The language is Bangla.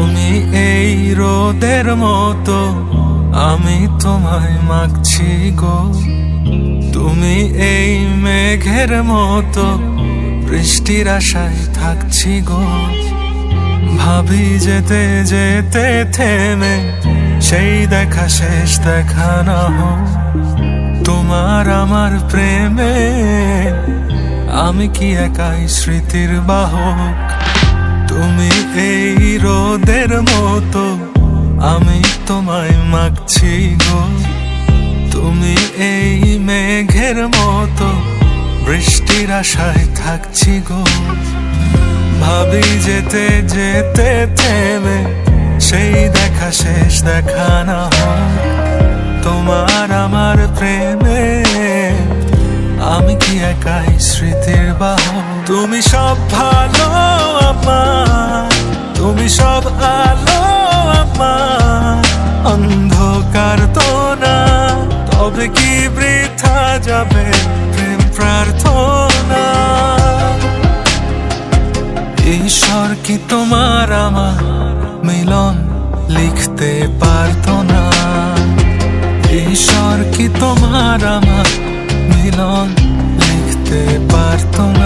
তুমি এই রোদের মতো, আমি তোমায় মাগছি গো। তুমি এই মেঘের মতো, বৃষ্টির আশায় থাকছি গো। ভাবি যেতে যেতে থেমে, সেই দেখা শেষ দেখা না হোক। তোমার আমার প্রেমে আমি কি একাই স্মৃতির বাহক। তুমি এই রোদের মতো, আমি তোমায় মাগছি গো। তুমি এই মেঘের মতো, বৃষ্টির আশায় থাকছি গো। ভাবি যেতে যেতে থেমে, সেই দেখা শেষ দেখা না হোক। তোমার আমার প্রেমে আমি কি একাই স্মৃতির বাহক। তুমি সব ভালো আমার, তুমি সব আলো আমার, অন্ধকার তো না, তবে কি বৃথা যাবে প্রেম প্রার্থনা। ঈশ্বর কি তোমার আমার মিলন লিখতে পারতো না। ঈশ্বর কি তোমার আমার মিলন লিখতে পারতো না।